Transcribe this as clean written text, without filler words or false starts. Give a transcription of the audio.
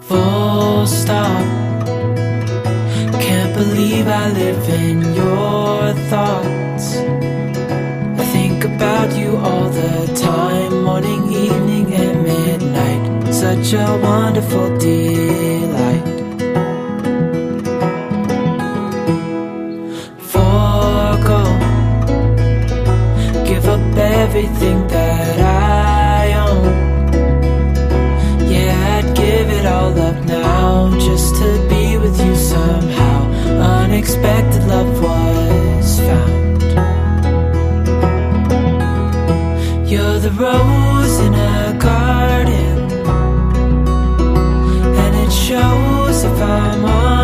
Full stop. Can't believe I live in your thoughts. I think about you all the time, morning, evening, and midnight. Such a wonderful delight. Forgo, give up everything that I own. Yeah, I'd give it all up now just to be with you somehow. Unexpected love was found. You're the rose in a garden, and it shows if I'm on